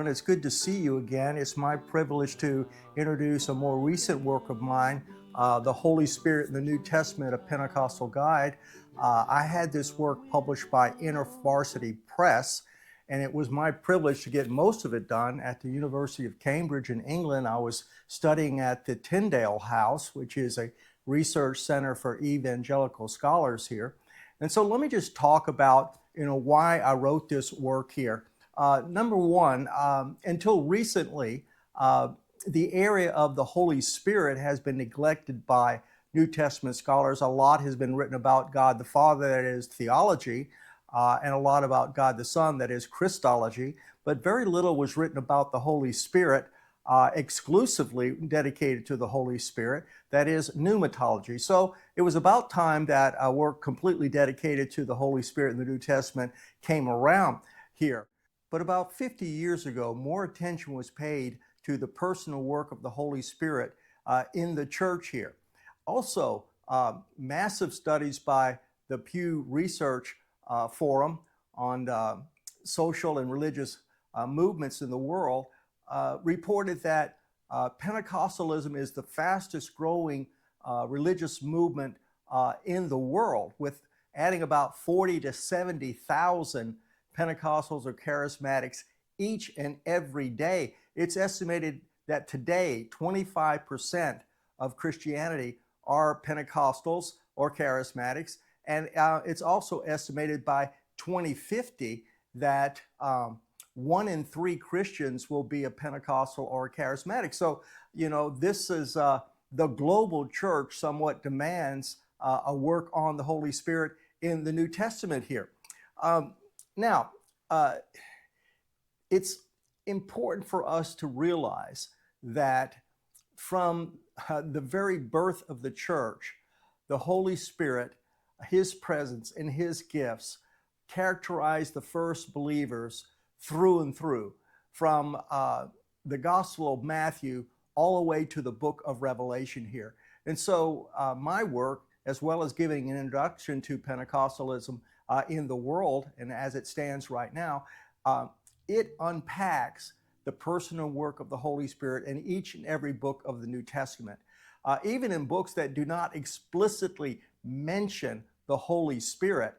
everyone. It's good to see you again. It's my privilege to introduce a more recent work of mine, The Holy Spirit in the New Testament, a Pentecostal Guide. I had this work published by InterVarsity Press, and it was my privilege to get most of it done at the University of Cambridge in England. I was studying at the Tyndale House, which is a research center for evangelical scholars here. And so let me just talk about why I wrote this work here. Number one, until recently, the area of the Holy Spirit has been neglected by New Testament scholars. A lot has been written about God the Father, that is theology, and a lot about God the Son, that is Christology, but very little was written about the Holy Spirit, exclusively dedicated to the Holy Spirit, that is pneumatology. So it was about time that a work completely dedicated to the Holy Spirit in the New Testament came around here. But about 50 years ago, more attention was paid to the personal work of the Holy Spirit in the church here. Also, massive studies by the Pew Research Forum on social and religious movements in the world reported that Pentecostalism is the fastest growing religious movement in the world, with adding about 40 to 70,000 Pentecostals or charismatics each and every day. It's estimated that today 25% of Christianity are Pentecostals or charismatics, and it's also estimated by 2050 that 1 in 3 Christians will be a Pentecostal or a charismatic. So, this is the global church somewhat demands a work on the Holy Spirit in the New Testament here. Now, it's important for us to realize that from the very birth of the church, the Holy Spirit, His presence and His gifts characterized the first believers through and through, from the Gospel of Matthew all the way to the book of Revelation here. And so my work, as well as giving an introduction to Pentecostalism in the world and as it stands right now, it unpacks the personal work of the Holy Spirit in each and every book of the New Testament. Even in books that do not explicitly mention the Holy Spirit,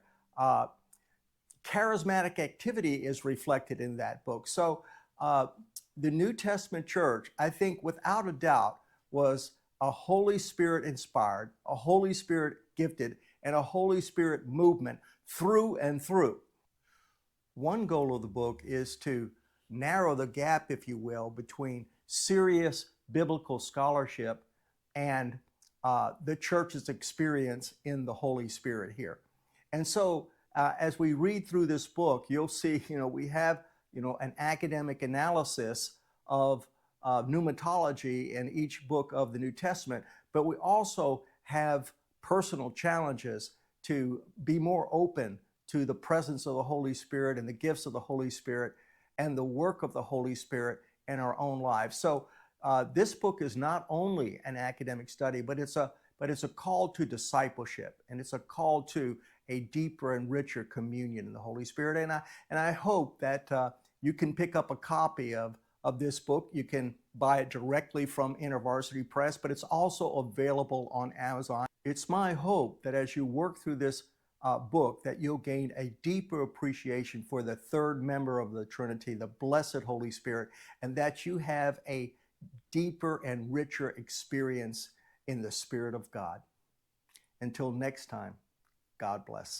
charismatic activity is reflected in that book. So the New Testament church, I think without a doubt, was a Holy Spirit inspired, a Holy Spirit gifted, and a Holy Spirit movement through and through. One goal of the book is to narrow the gap, if you will, between serious biblical scholarship and the church's experience in the Holy Spirit here. And so as we read through this book, you'll see, we have, an academic analysis of pneumatology in each book of the New Testament, but we also have personal challenges to be more open to the presence of the Holy Spirit and the gifts of the Holy Spirit and the work of the Holy Spirit in our own lives. So this book is not only an academic study, but it's a call to discipleship, and it's a call to a deeper and richer communion in the Holy Spirit. And I hope that you can pick up a copy of this book. You can buy it directly from InterVarsity Press, but it's also available on Amazon. It's my hope that as you work through this book, that you'll gain a deeper appreciation for the third member of the Trinity, the blessed Holy Spirit, and that you have a deeper and richer experience in the Spirit of God. Until next time, God bless.